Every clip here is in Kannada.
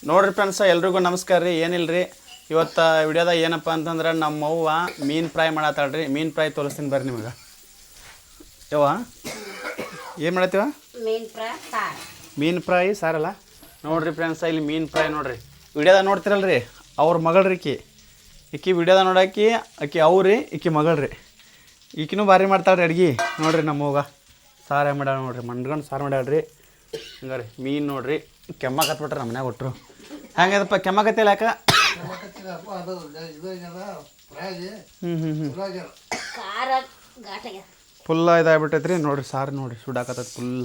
ನೋಡ್ರಿ ಫ್ರೆಂಡ್ಸ ಎಲ್ರಿಗೂ ನಮಸ್ಕಾರ ರೀ. ಏನಿಲ್ರಿ ಇವತ್ತು ವಿಡಿಯೋದಾಗ ಏನಪ್ಪ ಅಂತಂದ್ರೆ ನಮ್ಮ ಅವ್ವ ಮೀನು ಫ್ರೈ ಮಾಡತ್ತಾಳ್ರಿ. ಮೀನು ಫ್ರೈ ತೋರಿಸ್ತೀನಿ ಬರ್ರಿ ನಿಮಗೆ. ಯವ್ವ ಏನು ಮಾಡತ್ತೀವ? ಮೀನು ಫ್ರೈ ಸಾರಲ್ಲ ನೋಡ್ರಿ ಫ್ರೆಂಡ್ಸ. ಇಲ್ಲಿ ಮೀನು ಫ್ರೈ ನೋಡ್ರಿ ವಿಡಿಯೋದಾಗ ನೋಡ್ತಿರಲ್ರಿ, ಅವ್ರ ಮಗಳ್ರಿ ಈಕಿ ವಿಡಿಯೋದಾಗ ನೋಡಾಕಿ ಆಕಿ ಅವ್ರಿ ಈಕಿ ಮಗಳ್ರಿ. ಈಕಿನೂ ಭಾರಿ ಮಾಡ್ತಾಳ್ರಿ ಅಡ್ಗೆ. ನೋಡ್ರಿ ನಮ್ಮ ಅವ್ವ ಸಾರು ಮಾಡ್ಯಾಳ ನೋಡ್ರಿ, ಮಂಡ್ಕೊಂಡು ಸಾರು ಮಾಡ್ಯಾಳ್ರಿ. ಹಂಗಾರಿ ಮೀನು ನೋಡ್ರಿ ಕೆಮ್ಮಕತ್ಬಿಟ್ರೆ ನಮ್ಮ ಮನ್ಯಾಗ ಒಟ್ಟರು. ಹೆಂಗದಪ್ಪ ಕೆಮ್ಮಕತ್ತಿಲ್ಲ ಯಾಕೆ? ಫುಲ್ ಇದಾಗ್ಬಿಟ್ಟೈತೆ ರೀ ನೋಡ್ರಿ. ಸಾರು ನೋಡ್ರಿ ಸುಡಾಕತ್ತೈತೆ ಫುಲ್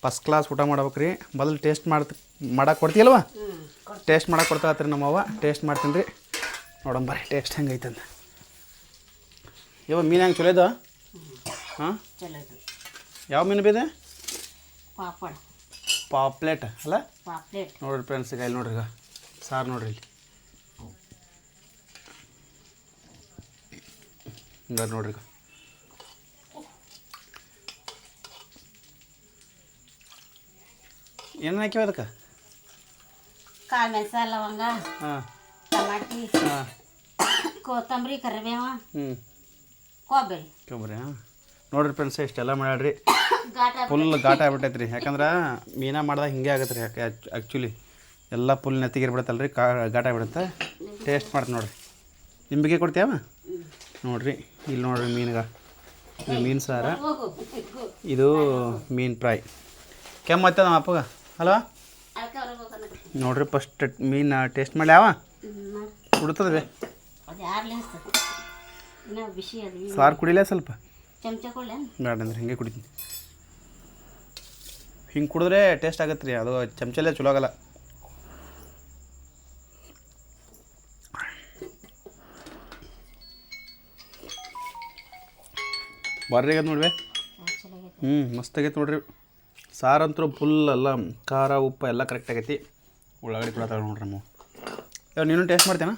ಫಸ್ಟ್ ಕ್ಲಾಸ್ ಊಟ ಮಾಡ್ಬೇಕು ರೀ. ಮೊದಲು ಟೇಸ್ಟ್ ಮಾಡಕ್ಕೆ ಕೊಡ್ತೀಯಲ್ವ? ಟೇಸ್ಟ್ ಮಾಡಕ್ಕೆ ಕೊಡ್ತಾತ್ರಿ ನಮ್ಮವ್ವ. ಟೇಸ್ಟ್ ಮಾಡ್ತೀನಿ ರೀ, ನೋಡಂಬರ್ರಿ ಟೇಸ್ಟ್ ಹೆಂಗೈತೆ ಅಂತ. ಇವ ಮೀನು ಹೆಂಗೆ ಚಲೋ ಇದಾವ? ಹಾಂ, ಯಾವ ಮೀನು ಬೇದೆ? ಪಾಪ್ಲೆಟ್ ಅಲ್ಲ ನೋಡ್ರಿ ಫ್ರೆಂಡ್ಸ್. ಈಗ ಇಲ್ಲಿ ನೋಡ್ರಿ, ಈಗ ಸಾರು ನೋಡ್ರಿ ಇಲ್ಲಿ ಹಿಂಗ ನೋಡ್ರಿ. ಈಗ ಏನು ಹಾಕಿವ ಅದಕ್ಕೆ? ಕಾಳು ಮೆಣಸು ಲವಂಗ, ಹಾಂ, ಟಮಾಟಿ, ಹಾಂ, ಕೊತ್ತಂಬರಿ, ಕರಿಬೇವ, ಕೊಬ್ಬರಿ. ಹಾಂ ನೋಡ್ರಿ ಫ್ರೆಂಡ್ಸ್ ಇಷ್ಟೆಲ್ಲ ಮಾಡ್ಯಾಡ್ರಿ. ಫುಲ್ ಘಾಟ ಆಗ್ಬಿಟ್ಟೈತೆ ರೀ. ಯಾಕಂದ್ರೆ ಮೀನಾ ಮಾಡ್ದಾಗ ಹಿಂಗೆ ಆಗತ್ತೆ ರೀ. ಯಾಕೆ ಆ್ಯಕ್ಚುಲಿ ಎಲ್ಲ ಫುಲ್ ನೆತ್ತಿಗಿರ್ಬಿಡತ್ತಲ್ಲ ರೀ, ಘಾಟ ಆಗ್ಬಿಡುತ್ತೆ. ಟೇಸ್ಟ್ ಮಾಡ್ತೀನಿ ನೋಡ್ರಿ. ನಿಂಬಿಗೆ ಕೊಡ್ತೀಯವ? ನೋಡ್ರಿ ಇಲ್ಲಿ ನೋಡ್ರಿ ಮೀನುಗ ಇದು ಮೀನು ಸಾರ, ಇದು ಮೀನು ಫ್ರೈ. ಕೆಮ್ಮತ್ತದ ನಮ್ಮ ಅಪ್ಪಗ ಅಲ್ವಾ? ನೋಡ್ರಿ ಫಸ್ಟ್ ಮೀನು ಟೇಸ್ಟ್ ಮಾಡಿ ಯಾವ ಕುಡ್ತದ ಬೇ ಸಾರು ಕುಡಿಲ್ಲ ಸ್ವಲ್ಪ ಬೇಡ ಅಂದ್ರೆ ಹಿಂಗೆ ಕುಡಿತೀನಿ. ಹಿಂಗೆ ಕುಡಿದ್ರೆ ಟೇಸ್ಟ್ ಆಗತ್ತೆ ರೀ. ಅದು ಚಮಚಲ್ಲೇ ಚಲೋ ಆಗಲ್ಲ. ಬರ್ರಿ ಆಗೈತೆ ನೋಡ್ರಿ. ಮಸ್ತ್ ಆಗೈತೆ ನೋಡ್ರಿ. ಸಾರಂತರೂ ಫುಲ್ ಎಲ್ಲ ಖಾರ ಉಪ್ಪು ಎಲ್ಲ ಕರೆಕ್ಟ್ ಆಗೈತಿ. ಉಳ್ಳಾಗಡ್ಡಿ ಕೂಡ ತಗೊಂಡು ನೋಡ್ರಿ ನಮ್ಮ. ಇವಾಗ ನೀನು ಟೇಸ್ಟ್ ಮಾಡ್ತೇನ?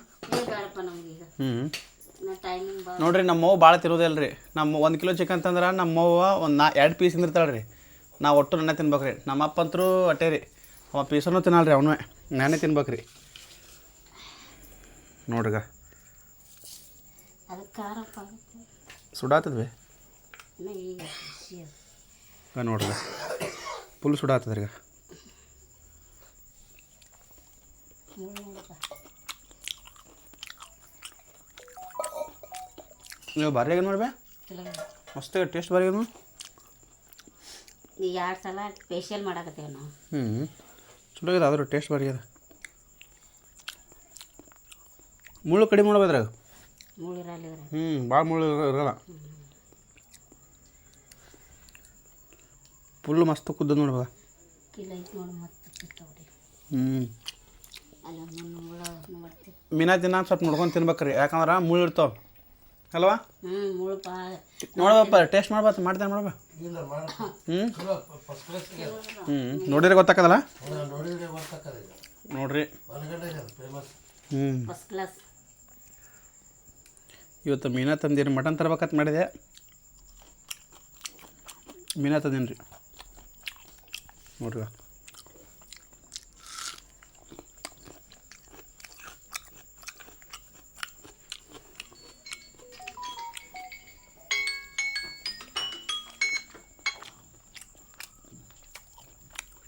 ನೋಡ್ರಿ ನಮ್ಮವ್ವ ಭಾಳ ತಿರೋದಿಲ್ಲ ರೀ. ನಮ್ಮ 1 ಕಿಲೋ ಚಿಕನ್ ತಂದ್ರೆ ನಮ್ಮವ್ವ ಒಂದು 2 ಪೀಸ್ ತಿಂದಿರ್ತಾಳೆ ರೀ. ನಾವು ಒಟ್ಟು ನನ್ನ ತಿನ್ಬೇಕು ರೀ. ನಮ್ಮ ಅಪ್ಪ ಅಂತರೂ ಅಟ್ಟೆ ರೀ, ಅವ ಪೀಸನ್ನು ತಿನ್ನಲ್ಲ ರೀ, ಅವನು ನಾನೇ ತಿನ್ಬೇಕು ರೀ. ನೋಡ್ರಿಗ ಸುಡಾತದ್ವಿ ನೋಡ್ರಿ, ಫುಲ್ ಸುಡಾತದ್ರಿ. ಈಗ ನೀವು ಭಾರಿ ಆಗಿ ನೋಡ್ಬೇ, ಮಸ್ತ್ ಟೇಸ್ಟ್ ಭಾರಿ ಆಗಿ. 2 ಸಲ ಸ್ಪೆಷಲ್ ಮಾಡಾಕತ್ತೇವೆ ನಾವು. ಚಲೋ ಇದೆ ಆದರೂ ಟೇಸ್ಟ್ ಭಾರಿ ಅದ. ಮುಳ್ಳು ಕಡಿಮೆ ಮಾಡ್ಬೋದ್ರಾಗ. ಭಾಳ ಮುಳ್ಳು ಇರಲ್ಲ. ಫುಲ್ಲು ಮಸ್ತ್ ಕುದ್ದು ನೋಡ್ಬ. ಮೀನಾ ತಿನ್ನ ಸ್ವಲ್ಪ ನೋಡ್ಕೊಂಡು ತಿನ್ಬೇಕ್ರಿ, ಯಾಕಂದ್ರೆ ಮುಳ್ಳು ಇರ್ತಾವ ಅಲ್ವಾ? ನೋಡ್ಬಪ್ಪ ಟೇಸ್ಟ್ ಮಾಡ್ಬಾರ್ದು ಮಾಡ್ತೇನೆ ನೋಡ್ಬ. ನೋಡಿದ್ರೆ ಗೊತ್ತಾಕದಲ್ಲ ನೋಡ್ರಿ. ಇವತ್ತು ಮೀನಾ ತಂದೀನಿ. ಮಟನ್ ತರ್ಬೇಕಂತ ಮಾಡಿದೆ, ಮೀನಾ ತಂದೀನಿ ರೀ ನೋಡ್ರಿ.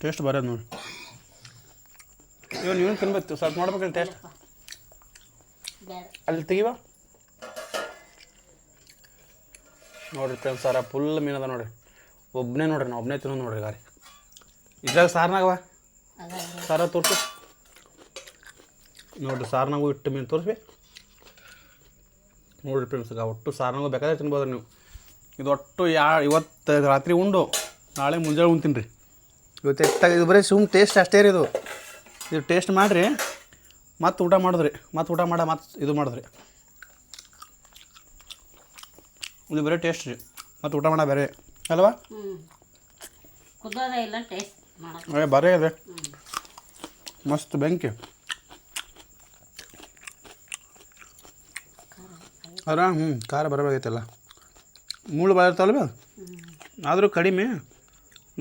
ಟೇಸ್ಟ್ ಬರೋದು ನೋಡಿ. ಇವಾಗ ನೀವು ತಿನ್ಬೇಕು, ಸ್ವಲ್ಪ ನೋಡ್ಬೇಕಲ್ಲ ಟೇಸ್ಟ್. ಅಲ್ಲಿ ತೆಗಿವ ನೋಡ್ರಿ ಫ್ರೆಂಡ್ಸ್. ಸಾರ ಫುಲ್ ಮೀನದ ನೋಡ್ರಿ. ಒಬ್ಬನೇ ನೋಡ್ರಿ, ನಾ ಒಬ್ಬನೇ ತಿನ್ನೋದು ನೋಡ್ರಿ. ಗಾರಿ ಇದ್ರಾಗ ಸಾರ್ನಾಗವ ಸಾರ ತೋರಿಸು ನೋಡ್ರಿ. ಸಾರ್ನಾಗೂ ಇಟ್ಟು ಮೀನು ತೋರಿಸ್ಬಿ ನೋಡ್ರಿ ಫ್ರೆಂಡ್ಸ್. ಒಟ್ಟು ಸಾರ್ನಾಗೂ ಬೇಕಾದ್ರೆ ತಿನ್ಬೋದ್ರಿ ನೀವು. ಇದು ಒಟ್ಟು ಇವತ್ತು ರಾತ್ರಿ ಉಂಡು ನಾಳೆ ಮುಂಜಾನೆ ಉಣ್ತೀನಿ ರೀ. ಇವತ್ತು ಎಷ್ಟಾಗಿ ಇದು ಬರೀ ಸುಮ್ ಟೇಸ್ಟ್ ಅಷ್ಟೇ ರೀ. ಇದು ಟೇಸ್ಟ್ ಮಾಡಿರಿ ಮತ್ತು ಊಟ ಮಾಡಿದ್ರಿ, ಮತ್ತು ಊಟ ಮತ್ತು ಇದು ಮಾಡಿದ್ರಿ. ಇದು ಬರೀ ಟೇಸ್ಟ್ ರೀ, ಮತ್ತು ಊಟ ಮಾಡ ಬೇರೆ ಅಲ್ವಾ? ಬರೇ ಇದೆ ಮಸ್ತ್ ಬೆಂಕಿ. ಅದ್ರ ಖಾರ ಬರಬೇಕಾಗೈತಲ್ಲ. ಮುಳ್ಳು ಭಾಳ ಇರ್ತಾವಲ್ವ, ಆದರೂ ಕಡಿಮೆ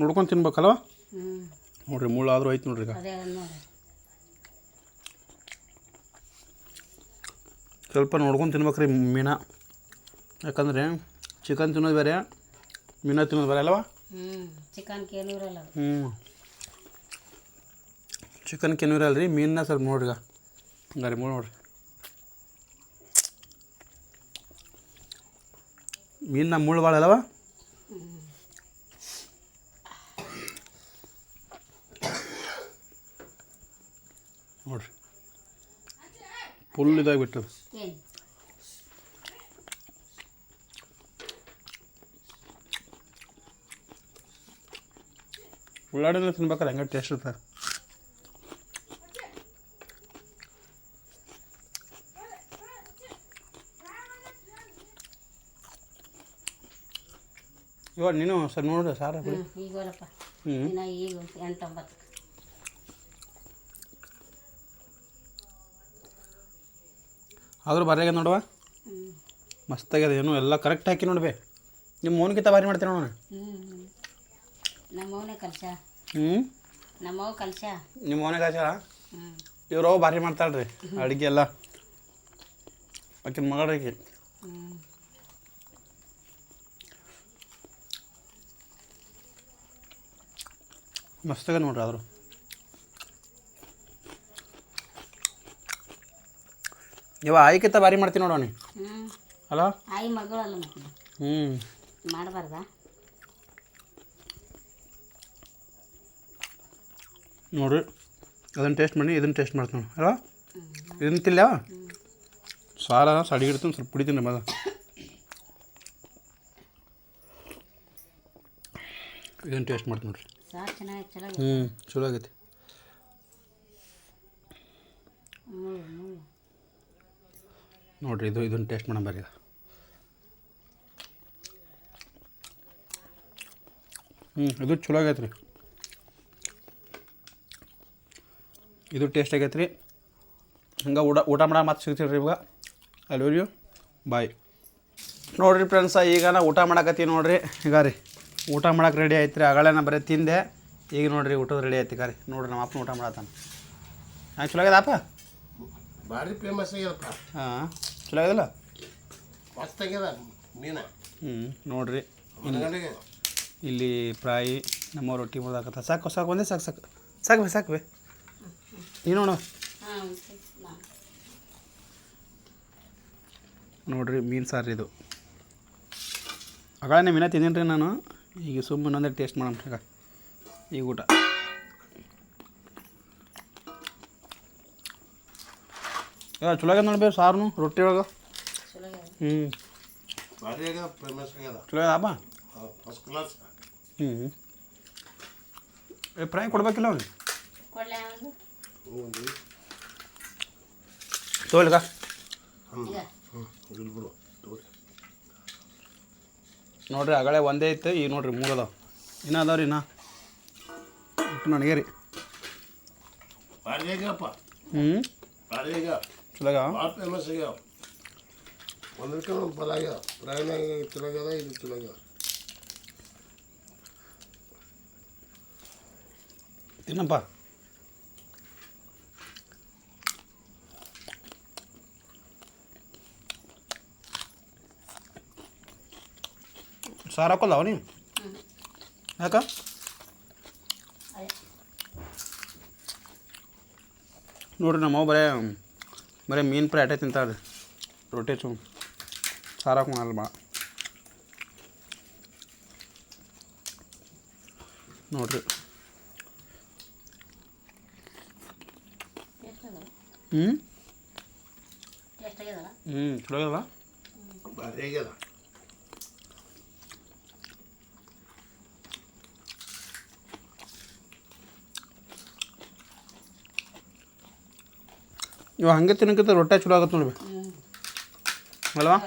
ನೋಡ್ಕೊಂಡು ತಿನ್ಬೇಕಲ್ವ. ನೋಡ್ರಿ ಮುಳ್ಳು ಆದರೂ ಐತೆ ನೋಡ್ರಿ. ಈಗ ಸ್ವಲ್ಪ ನೋಡ್ಕೊಂಡು ತಿನ್ಬೇಕ್ರಿ ಮೀನ. ಯಾಕಂದರೆ ಚಿಕನ್ ತಿನ್ನೋದು ಬೇರೆ, ಮೀನ ತಿನ್ನೋದು ಬೇರೆ ಅಲ್ಲವಾ? ಚಿಕನ್ಗೆ ಏನೂ ಇರಲ್ಲ. ಚಿಕನ್ಗೆ ಏನೂ ಇರಲ್ಲ ರೀ, ಮೀನನ್ನ ಸ್ವಲ್ಪ ನೋಡ್ರಿ. ಈಗ ಹಂಗಾರಿ ನೋಡ್ರಿ, ಮೀನ ಮುಳ್ಳು ಭಾಳ ಅಲ್ಲವ? ನೋಡ್ರಿ ಫುಲ್ ಇದಾಗಿಬಿಟ್ಟದು. ಏನು ಉಳ್ಳಾಡಿನ ತಿನ್ಬೇಕಾರೆ ಹಂಗೆ ಟೇಸ್ಟ್ ಇರ್ತದೆ. ಇವಾಗ ನೀನು ಸರ್ ನೋಡ್ರಿ ಸಾರ ಈಗ ಬರಪ್ಪ. ಈಗ 8-9. ಆದರೂ ಬರೆಯಾಗ ನೋಡುವ ಮಸ್ತಾಗ್ಯದ. ಏನು ಎಲ್ಲ ಕರೆಕ್ಟ್ ಹಾಕಿ ನೋಡ್ಬೇ. ನಿಮ್ಮ ಮೌನ್ಗಿಂತ ಬಾರಿ ಮಾಡ್ತೀನಿ ನೋಡೋಣ. ನಮ್ಮವನೇ ಕಲ್ಸ. ನಮ್ಮವ ಕಲ್ಸ. ನಿಮ್ಮ ಮೌನೇ ಕಾಶ ಇವ್ರು ಭಾರಿ ಮಾಡ್ತಾಳ್ರಿ ಅಡುಗೆ ಎಲ್ಲ. ಆಕಿನ ಮಗಳಿಗೆ ಮಸ್ತಾಗ ನೋಡ್ರಿ. ಆದರು ಇವ ಆಯ್ಕಿಂತ ಭಾರಿ ಮಾಡ್ತೀನಿ ನೋಡೋಣ ಅಲ್ಲ? ಆಯಿ ಮಗಳಲ್ಲ ಮತ್ತೆ ಮಾಡಬಾರ್ದ? ನೋಡ್ರಿ ಅದನ್ನು ಟೇಸ್ಟ್ ಮಾಡಿ, ಇದನ್ನು ಟೇಸ್ಟ್ ಮಾಡ್ತೀನಿ ನೋಡಿ ಅಲ್ವಾ? ಇದನ್ನ ತಿಲ್ಲ ಸಾರ ಸಡಿಗಿಡ್ತೀನಿ, ಸ್ವಲ್ಪ ಕುಡಿತೀನಿ ಮದ. ಇದನ್ನು ಟೇಸ್ಟ್ ಮಾಡ್ತೀನಿ ನೋಡ್ರಿ. ಸಾರು ಚೆನ್ನಾಗಿ ಚಲೋ ಆಗೈತಿ. ನೋಡ್ರಿ ಇದನ್ನು ಟೇಸ್ಟ್ ಮಾಡೋಣ ಬರ್ರಿ. ಇದು ಚಲೋ ಆಗೈತೆ ರೀ. ಇದು ಟೇಸ್ಟ್ ಆಗೈತೆ ರೀ. ಹಂಗೆ ಊಟ ಮಾಡ ಮತ್ತೆ ಸಿಗ್ತೀವಿ ರೀ ಇವಾಗ. ಐ ಲವ್ ಯು, ಬಾಯ್. ನೋಡಿರಿ ಫ್ರೆಂಡ್ಸ, ಈಗ ನಾ ಊಟ ಮಾಡಕತ್ತೀವಿ ನೋಡಿರಿ. ಈಗ ರೀ ಊಟ ಮಾಡಕ್ಕೆ ರೆಡಿ ಆಯ್ತು ರೀ. ಆಗಳೇ ನಾ ಬರೀ ತಿಂದೆ, ಈಗ ನೋಡಿರಿ ಊಟದ ರೆಡಿ ಆಯ್ತು. ಈಗ ರೀ ನೋಡಿರಿ ನಮ್ಮ ಅಪ್ಪನ ಊಟ ಮಾಡತ್ತಾನ. ಹಾಂ ಚಲೋ ಆಗ್ಯದ ಅಪ್ಪ? ಭಾರಿ ಫೇಮಸ್ ಆಗ್ಯದಪ್ಪ. ಹಾಂ ಚಲೋ ಆಗ್ಯದಲ್ಲ? ಮಸ್ತ್ ಆಗ್ಯದ ಮೀನ. ನೋಡಿರಿ ಮನೆಗಳಿಗೆ ಇಲ್ಲಿ ಫ್ರಾಯಿ ನಮ್ಮ ರೊಟ್ಟಿ ಮುರ್ದಾಕತ್ತ. ಸಾಕು ಸಾಕು ಒಂದೇ ಸಾಕು ಸಾಕು ಸಾಕು ಸಾಕು ಬೇ. ನೀನು ನೋಡು ನೋಡಿರಿ ಮೀನು ಸಾರು ಇದು. ಆಗಳೇ ಮೀನ ತಿಂದೀನಿ ರೀ ನಾನು. ಈಗ ಸುಮ್ಮನೆ ಇನ್ನೊಂದೇ ಟೇಸ್ಟ್ ಮಾಡೋಣ ಈಗ. ಈಗ ಊಟ ಚಲೋ ಆಗ್ಯದ ನೋಡ್ಬೇ ಸಾರು ರೊಟ್ಟಿ ಒಳಗೆ. ಭಾರಿ ಆಗ್ಯದ, ಫೇಮಸ್ ಆಗ್ಯದ. ಚಲೋ ಆಗ್ಯದಪ್ಪ, ಫಸ್ಟ್ ಕ್ಲಾಸ್. ಫ್ರೈ ಕೊಡ್ಬೇಕಿಲ್ಲ ಅವ್ನಿಗೆ ತೋಲ್ಗ. ನೋಡ್ರಿ ಆಗಳೇ ಒಂದೇ ಐತೆ, ಈಗ ನೋಡ್ರಿ 3 ಅದಾವ. ಇನ್ನೂ ಅದಾವ್ರಿ ಇನ್ನೂ ನನಗೆ ರೀ. ಭಾರಿ ಆಗ್ಯಪ್ಪ. ಭಾರಿ ಆಗ್ಯಾವ, ಚಲೋ ಆಗ್ಯಾವ, ಭಾಳ ಫೇಮಸ್ ಆಗ್ಯಾವ. ಒಂದಕ್ಕೆ ಒಂದು ಬಲ ಆಗ್ಯಾವ. ಫ್ರೈನಾಗ ಚಲೋ ಆಗ್ಯದ, ಇದು ಚಲೋ ಆಗ್ಯಾವ. ತಿನ್ನಪ್ಪ. ಸಾರು ಹಾಕೋಲ್ಲ ಅವನಿ ಯಾಕ? ನೋಡ್ರಿ ನಮ್ಮವ್ ಬರೀ ಮೀನು ಫ್ರೈ ಅಟೇ ತಿಂತಾಳ್ರಿ. ರೊಟ್ಟಿ ಸಾರು ಹಾಕೋಲ್ಲ ಭಾಳ. ನೋಡ್ರಿ ಚಲೋ ಆಗ್ಯದ. ಭಾರಿ ಆಗ್ಯದ. ಇವಾಗ ಹಂಗೆ ತಿನ್ನೋಕ್ಕಿಂತ ರೊಟ್ಟಿ ಚಲೋ ಆಗತ್ತೆ ನೋಡಿ ಅಲ್ವಾ?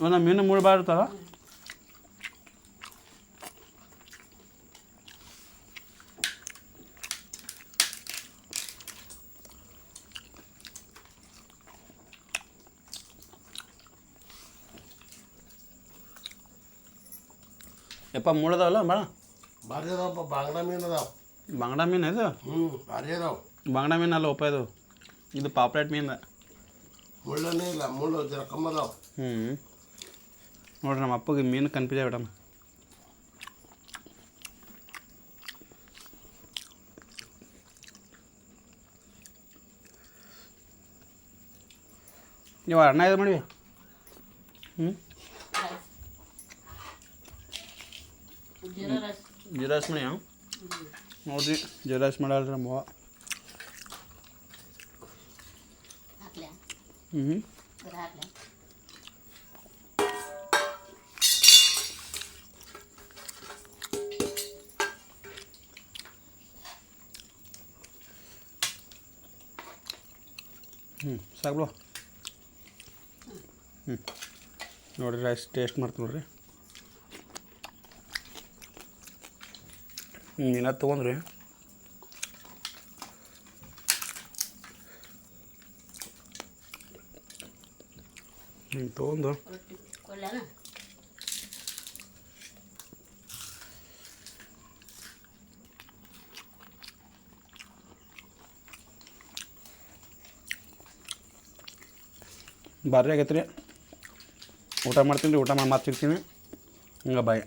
ಒಂದು ಮೀನು ಮುಳ್ಳು ಭಾಳ ಇರ್ತಾವ. ಯಪ್ಪ ಮೂಳದವಲ್ಲ ಭಾಳ ಭಾರಿ ಅದಾವಪ್ಪ ಬಾಂಗ್ಡಾ ಮೀನು ಅದಾವ. ಬಾಂಗ್ಡಾ ಮೀನು ಇದು ಭಾರಿ ಅದಾವ. ಬಾಂಗ್ಡಾ ಮೀನು ಅಲ್ಲ ಉಪ ಇದು ಪಾಪ್ಲೆಟ್ ಮೀನು. ಮುಳ್ಳನೇ ಇಲ್ಲ, ಮುಳ್ಳು ಜರ ಕಮ್ಮಿ ಅದಾವ. ನೋಡ್ರಿ ನಮ್ಮ ಅಪ್ಪಗೆ ಮೀನು ಕನ್ಫ್ಯೂಸ್ ಆಗ್ಬಿಟ್ಟಮ್ಮ. ನೀವು ಅನ್ನ ಇದು ಮಾಡಿ ಜೀರಾ ರೈಸ್ ಜೀರಾ ರೈಸ್ ಮಾಡಿ ನೋಡ್ರಿ ಜೀರಾ ರೈಸ್ ಮಾಡಲ್ರಿ ನಮ್ಮವ್ವ. ಹಾಕ್ಲೆ ಹ್ಞೂ ಹಾಕ್ಲೆ ಸಾಕು ಬಿಡು. ನೋಡಿರಿ ರೈಸ್ ಟೇಸ್ಟ್ ಮಾಡ್ತೀನಿ ನೋಡ್ರಿ. ಏನಾದ್ರು ತೊಗೊಂಡ್ರಿ ಹಿಂಗೆ ತೊಗೊಂಡು ರೊಟ್ಟಿ ಕೊಡ್ಲೇನ? ಭಾರಿ ಆಗೈತೆ ರೀ. ಊಟ ಮಾಡ್ತೀನಿ ರೀ, ಊಟ ಮಾಡಿ ಮತ್ತೆ ಸಿಗ್ತೀನಿ. ಹಿಂಗೆ ಬಾಯ್.